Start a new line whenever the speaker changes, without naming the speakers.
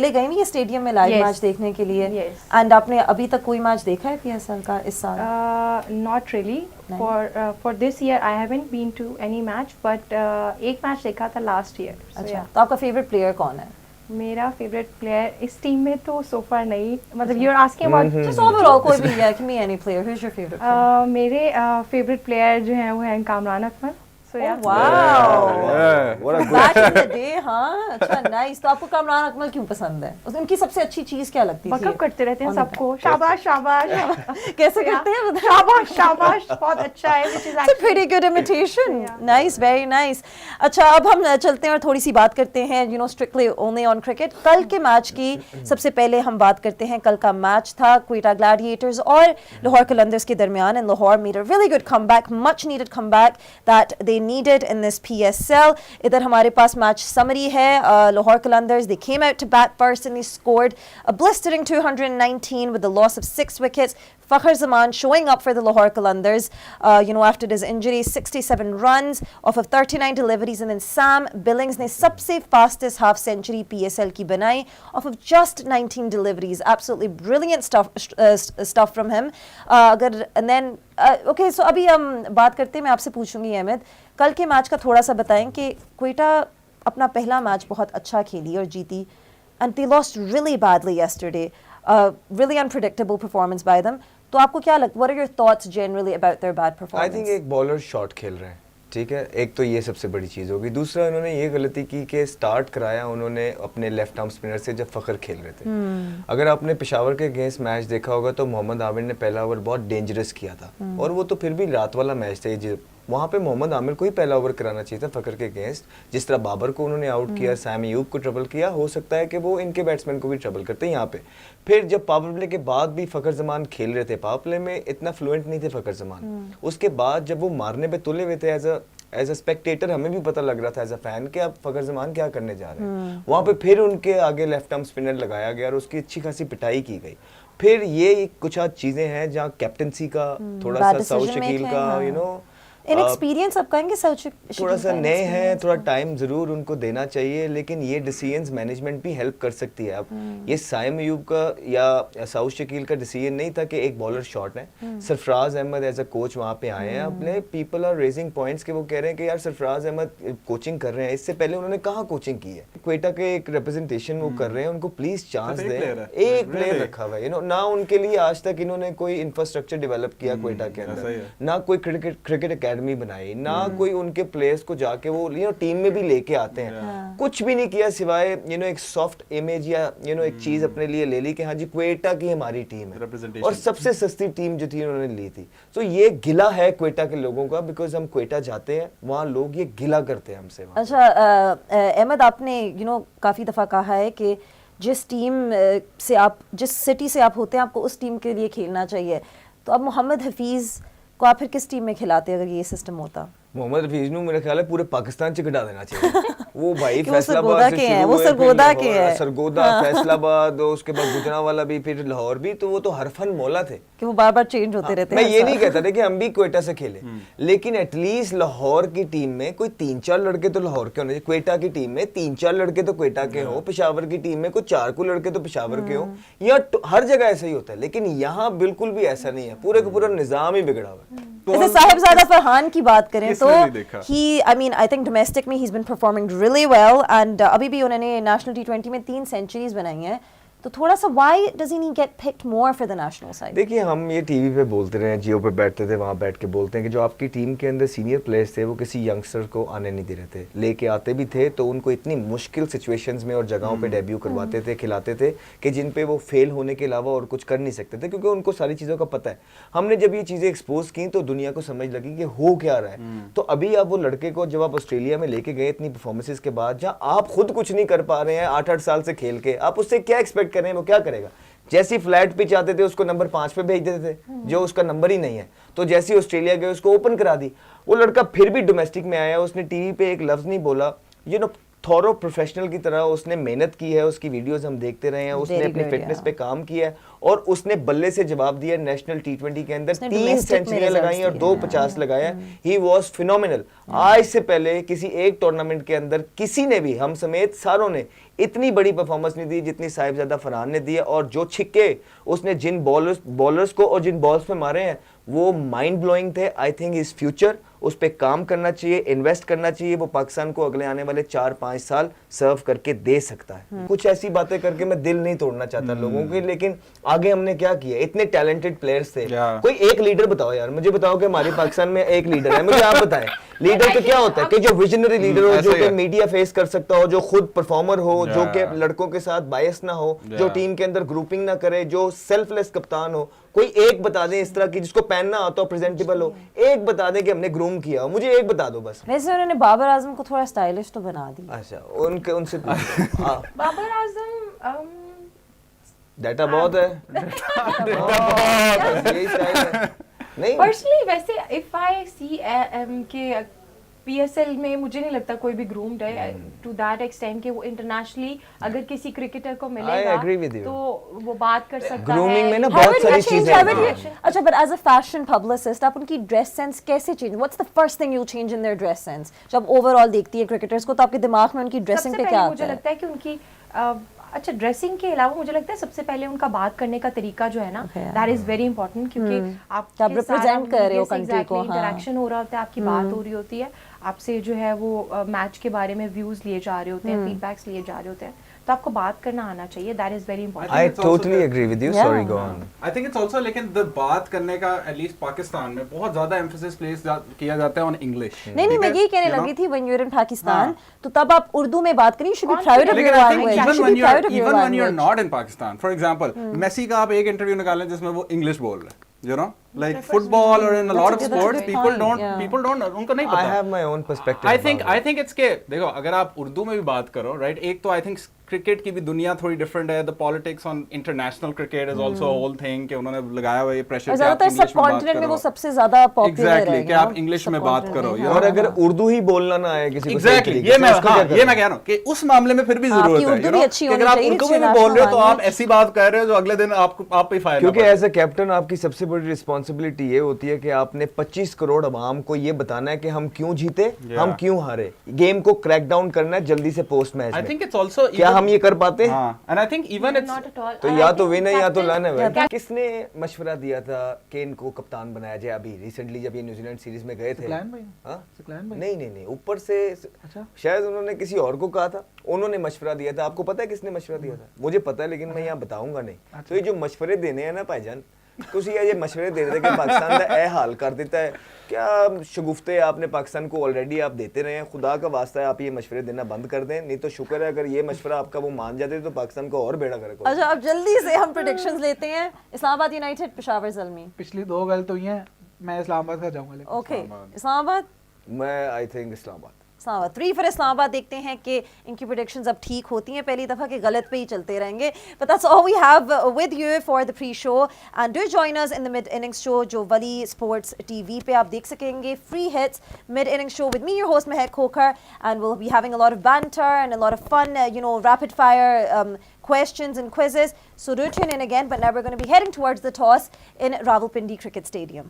पहले गए नहीं ये स्टेडियम में लाइव मैच देखने के लिए? एंड आपने अभी तक कोई मैच देखा है PSL का इस साल?
Not really, for this year I haven't been to any match, but एक मैच देखा था लास्ट ईयर।
अच्छा, तो आपका फेवरेट प्लेयर कौन है?
मेरा फेवरेट प्लेयर इस टीम में तो सो फार नहीं, मतलब you are asking about
just overall कोई भी, या can be any player, who is your favourite player?
मेरे फेवरेट प्लेयर जो हैं वो हैं Kamran Akmal.
Back in the day, हाँ, अच्छा, नाइस। तो आपको कामरान अकमल क्यों पसंद है? उनकी सबसे अच्छी चीज क्या लगती है?
बकअप करते रहते हैं सबको, शाबाश शाबाश।
कैसे करते हैं?
शाबाश शाबाश, बहुत अच्छा है, which is actually
pretty good imitation. Nice, very nice. अच्छा, अब हम चलते हैं और थोड़ी सी बात करते हैं, you know, strictly only on cricket. कल के मैच की सबसे पहले हम बात करते हैं। कल का मैच था क्वेटा ग्लैडिएटर्स और लाहौर कलंदर्स के दरमियान, and Lahore made a really good comeback, much needed comeback that they needed in this PSL. इधर हमारे पास मैच समरी है। Lahore Qalandars, they came out to bat first and they scored a blistering 219 with the loss of 6 wickets. Fakhar Zaman showing up for the Lahore Qalandars, you know, after his injury, 67 runs off of 39 deliveries, and then Sam Billings ने सबसे fastest half century PSL की बनाई off of just 19 deliveries. Absolutely brilliant stuff from him. अगर and then okay, so अभी हम बात करते हैं, मैं आपसे पूछूंगी अहमद, कल के मैच का थोड़ा सा बताएं कि क्वेटा अपना पहला मैच बहुत अच्छा खेली और जीती, and they lost really badly yesterday. Really unpredictable performance by them. तो आपको क्या लगता है? What are your thoughts generally about their bad performance?
I think एक बॉलर शॉट खेल रहे हैं, ठीक है, एक तो ये सबसे बड़ी चीज़ होगी। दूसरा, उन्होंने ये गलती की कि स्टार्ट कराया उन्होंने अपने लेफ्ट आर्म स्पिनर से जब फ़खर खेल रहे थे। अगर आपने पेशावर के अगेंस्ट मैच देखा होगा तो मोहम्मद आमिर ने पहला ओवर बहुत डेंजरस किया था, और वो तो फिर भी रात वाला मैच था। वहाँ पे मोहम्मद आमिर को ही पहला ओवर कराना चाहिए था फ़खर के अगेंस्ट। जिस तरह बाबर को उन्होंने आउट किया, सैम अयूब को ट्रबल किया, हो सकता है कि वो इनके बैट्समैन को भी ट्रबल करते हैं यहाँ पे। फिर जब पावर प्ले के बाद भी फ़खर जमान खेल रहे थे, पावर प्ले में इतना फ्लुएंट नहीं थे फ़खर जमान। उसके बाद जब वो मारने पे तुले हुए थे, एज अ स्पेक्टेटर हमें भी पता लग रहा था एज अ फैन कि अब फ़खर जमान क्या करने जा रहे हैं। वहाँ पे फिर उनके आगे लेफ्ट आर्म स्पिनर लगाया गया और उसकी अच्छी खासी पिटाई की गई। फिर ये कुछ चीज़ें हैं जहाँ कैप्टनसी का थोड़ा सा, साउथ शकील का, यू नो,
इनएक्सपीरियंस आप कहेंगे
थोड़ा सा नए हैं, थोड़ा टाइम जरूर उनको देना चाहिए, लेकिन ये डिसीजंस मैनेजमेंट भी हेल्प कर सकती है। अब ये साइम अयूब का या साउथ शकील का डिसीजन नहीं था कि एक बॉलर शॉट है। Sarfaraz Ahmed as a coach वहाँ पे आए हैं, अपने पीपल आर रेजिंग पॉइंट्स के वो कह रहे हैं कि यार सरफराज अहमद कोचिंग कर रहे हैं, इससे पहले उन्होंने कहाँ कोचिंग की है? क्वेटा के एक रिप्रेजेंटेशन वो कर रहे हैं, उनको प्लीज चांस दें। एक प्लेयर रखा हुआ है, यू नो, ना उनके लिए आज तक इन्होंने कोई इंफ्रास्ट्रक्चर डेवलप किया क्वेटा के अंदर, ना कोई क्रिकेट अकेडमी बनाई, ना कोई उनके प्लेयर्स को जाके वो, यू नो, टीम में भी लेके आते हैं। कुछ भी नहीं किया सिवाय, यू नो, एक सॉफ्ट इमेज या, यू नो, एक चीज अपने लिए ले ली कि हाँ जी क्वेटा की हमारी टीम है, और सबसे सस्ती टीम जो थी उन्होंने ली थी। तो ये गिला है क्वेटा के लोगों का, बिकॉज हम क्वेटा जाते हैं, वहाँ लोग ये गिला करते हैं हमसे।
अच्छा अहमद, आपने यू नो काफी दफा कहा है कि जिस टीम से आप, जिस सिटी से आप होते हैं, आपको उस टीम के लिए खेलना चाहिए। तो अब मोहम्मद हफीज को आप फिर किस टीम में खिलाते अगर ये सिस्टम होता?
मोहम्मद हफीज नु मेरे ख्याल है पूरे पाकिस्तान से कटा देना चाहिए। वो भाई फैसलाबाद
से शुरू हुए, सरगोदा के हैं,
सरगोदा, फैसलाबाद, उसके बाद गुजरांवाला भी, फिर लाहौर भी, तो वो तो हरफन मौला थे
कि वो बार बार चेंज होते रहते हैं।
मैं ये नहीं कहता था कि हम भी क्वेटा से खेले, लेकिन एटलीस्ट लाहौर की टीम में कोई 3-4 लड़के तो लाहौर के होने चाहिए, क्वेटा की टीम में 3-4 लड़के तो क्वेटा के हो, पेशावर की टीम में कोई 4 को लड़के तो पेशावर के हो, या हर जगह ऐसा ही होता है। लेकिन यहाँ बिल्कुल भी ऐसा नहीं है, पूरे का पूरा निजाम ही बिगड़ा हुआ है।
जैसे साहिबजादा फरहान की बात करें तो I mean, I think domestic में he's been performing really well, and अभी भी उन्होंने नेशनल T20 में 3 सेंचुरीज बनाई हैं। तो थोड़ा सा why doesn't he get picked more for the national side?
देखिए, हम ये टीवी पे बोलते रहे, जियो पे बैठते थे, वहाँ बैठ के बोलते हैं कि जो आपकी टीम के अंदर सीनियर प्लेयर्स थे वो किसी यंगस्टर को आने नहीं दे रहे थे, लेके आते भी थे तो उनको इतनी मुश्किल सिचुएशंस में और जगहों पे डेब्यू करवाते थे, खिलाते थे कि जिन पे वो फेल होने के अलावा और कुछ कर नहीं सकते थे, क्योंकि उनको सारी चीज़ों का पता है। हमने जब ये चीज़ें एक्सपोज की तो दुनिया को समझ लगी कि हो क्या रहा है। तो अभी आप वो लड़के को जब आप ऑस्ट्रेलिया में लेके गए इतनी परफॉर्मेंसेज के बाद, जहाँ आप खुद कुछ नहीं कर पा रहे हैं 8-8 साल से खेल के, आप उससे क्या एक्सपेक्ट कर रहे हैं? वो क्या करेगा? जैसी फ्लैट पिच आते थे उसको नंबर 5 पे भेज देते थे, जो उसका नंबर ही नहीं है। तो जैसी ऑस्ट्रेलिया गए उसको ओपन करा दी। वो लड़का फिर भी डोमेस्टिक में आया, उसने टीवी पे एक लफ्ज नहीं बोला, यू नो, थॉरो प्रोफेशनल की तरह उसने मेहनत की है, उसकी वीडियोस हम देखते रहे हैं, उसने अपनी फिटनेस पे काम किया है, और उसने बल्ले से जवाब दिया। नेशनल T20 के अंदर 3 सेंचुरियां लगाई और 2 50 लगाया। He was phenomenal. आज से पहले किसी एक टूर्नामेंट के अंदर किसी ने भी, हम समेत सारों ने, इतनी बड़ी परफॉर्मेंस नहीं दी जितनी साहिबजादा फरहान ने दी है, और जो छिक्के उसने जिन बॉलर्स को और जिन बॉल्स पे मारे हैं वो माइंड ब्लोइंग थे। आई थिंक इस फ्यूचर उस पे काम करना चाहिए, इन्वेस्ट करना चाहिए, वो पाकिस्तान को अगले आने वाले 4-5 साल सर्व करके दे सकता है। कुछ ऐसी बातें करके मैं दिल नहीं तोड़ना चाहता लोगों के, लेकिन आगे हमने क्या किया, इतने टैलेंटेड प्लेयर्स थे। कोई एक लीडर बताओ यार, मुझे बताओ कि हमारे पाकिस्तान में एक लीडर है, मुझे आप बताएं। लीडर तो क्या होता है कि जो विजनरी लीडर हो, जो कि मीडिया फेस कर सकता हो, जो खुद परफॉर्मर हो, जो कि लड़कों के साथ बायस ना हो, जो टीम के अंदर ग्रुपिंग ना करे, जो सेल्फलेस कप्तान हो। कोई एक बता दें इस तरह की जिसको पहनना आता हो, प्रेजेंटेबल हो, एक बता दें कि हमने ग्रूम किया हो, मुझे एक बता दो बस।
वैसे उन्होंने बाबर आजम को थोड़ा स्टाइलिश तो बना दी।
अच्छा, उनसे
बाबर आजम
डाटा बहुत है, यही स्टाइल है। नहीं
पर्सनली वैसे इफ आई सी के PSL में मुझे नहीं लगता कोई भी ग्रूम्ड है टू दैट एक्सटेंट कि वो इंटरनेशनली अगर किसी क्रिकेटर को मिलेगा
agree with you.
तो वो बात कर सकता है।
ग्रूमिंग में ना
How
बहुत
would
सारी
you change-
चीजें
how would
हैं।
you- अच्छा, but as a fashion publicist, आप उनकी ड्रेस सेंस कैसे change? What's the first thing you change in their dress sense? जब ओवरऑल देखती है क्रिकेटर्स को तो आपके दिमाग में उनकी ड्रेसिंग
सबसे
पे क्या
पहले मुझे
आता है?
लगता है कि उनकी अच्छा ड्रेसिंग के अलावा मुझे लगता है सबसे पहले उनका बात करने का तरीका जो है ना, दैट इज वेरी इंपॉर्टेंट, क्योंकि आप
आप represent कर रहे हो country को, हाँ।
इंटरेक्शन हो रहा होता है, आपकी बात हो रही होती है, आपसे जो है वो मैच के बारे में व्यूज लिए जा रहे होते हैं, फीडबैक्स लिए जा रहे होते हैं, तो आपको बात करना आना चाहिए, that is very important.
I
it's also
totally
that-
agree with you.
Yeah.
Sorry, go on.
I think it's also, लेकिन द बात करने का एटलीस्ट पाकिस्तान में बहुत ज्यादा एम्फेसिस प्लेस किया जाता है ऑन इंग्लिश।
नहीं मैं यही कहने लगी थी when you're in Pakistan, तो तब आप उर्दू में बात करिए, you should be proud of your
लेकिन I think
language. You
even
should
when
be
you
proud of your
even when you are
language.
Not in Pakistan, for example Messi का आप एक इंटरव्यू निकालें जिसमें वो इंग्लिश बोल रहे हैं, you know, like football or in a lot of
That's a good
sports,
point.
people
Yeah.
don't उनको नहीं
I
पता।
have my own perspective.
I think it's के देखो, अगर आप उर्दू में भी बात करो, राइट, एक तो आई थिंक क्रिकेट की भी दुनिया थोड़ी डिफरेंट है, the politics on international cricket is also whole thing कि उन्होंने लगाया हुआ ये प्रेशर
और
कि आप
ज्यादातर
इंग्लिश
सब
में बात
कॉन्टिनेंट में
करो।
वो सबसे ज्यादा पॉपुलर है
एग्जैक्टली कि आप इंग्लिश में बात करो, you
और
know?
अगर उर्दू ही बोलना ना आए किसी को,
एग्जैक्टली
सही
ये मैं
तरीके से, उसको क्या
ये मैं
करें?
कह रहा हूँ कि उस मामले में फिर भी
हाँ,
जरूरत
आपकी
है,
उर्दू
you
भी
know,
अच्छी
कि
होनी
अगर आप
चाहिए,
उर्दू
it's
में भी
your
बोल रहे हो तो
national
आप ऐसी बात कर रहे हो जो अगले दिन आप ही फायर
क्योंकि एज ए कैप्टन आपकी सबसे बड़ी रिस्पॉन्सिबिलिटी ये होती है कि आपने 25 करोड़ अवाम को ये बताना है कि हम क्यों जीते, हम क्यों हारे, गेम को क्रैक डाउन करना है जल्दी से पोस्ट मैच
आई
में।
थिंक इट्स आल्सो,
क्या हम ये कर पाते हैं?
And I think even it's
Not at all.
तो
I
या
think
तो विन है या तो
captain-
लन है। किसने मशवरा दिया था कि इनको कप्तान बनाया जाए? अभी रिसेंटली जब ये न्यूजीलैंड सीरीज में गए थे,
सिकलैन भाई?
हाँ?
सिकलैन भाई?
नहीं ऊपर से
अच्छा।
शायद उन्होंने किसी और को कहा था, उन्होंने मशवरा दिया था। आपको पता है किसने मशवरा दिया था? मुझे पता है लेकिन मैं यहाँ बताऊंगा नहीं। तो ये जो मशवरे देने हैं ना भाईजान, ਤੁਸੀਂ ये मशवरे दे रहे थे कि पाकिस्तान का ए हाल कर देता है, क्या शगुफ्ते आपने पाकिस्तान को ऑलरेडी आप देते रहे हैं? खुदा का वास्ता है आप ये मशवरे देना बंद कर दें, नहीं तो शुक्र है अगर ये मशवरा आपका वो मान जाते तो पाकिस्तान को और बेड़ा गर्क होता।
अच्छा, अब जल्दी से हम प्रेडिक्शंस लेते हैं। इस्लामाबाद यूनाइटेड पेशावर ज़ल्मी।
पिछली 2 गलत हुई हैं, मैं इस्लामाबाद का जाऊंगा लेकिन
ओके, इस्लामाबाद।
मैं I think Islamabad.
Islamabad 3 for Islamabad. देखते हैं कि इनकी प्रेडिक्शंस अब ठीक होती हैं पहली दफ़ा, कि गलत पे ही चलते रहेंगे। But that's all we have with you for the pre show, and do join us in the mid innings show जो वली स्पोर्ट्स टीवी पे आप देख सकेंगे। Free hits mid innings show with me your host Mehak Khokhar, and will be having a lot of banter and a lot of fun, rapid fire questions and quizzes. So do tune in again, but now we're going to be heading towards the toss in Rawalpindi Cricket Stadium.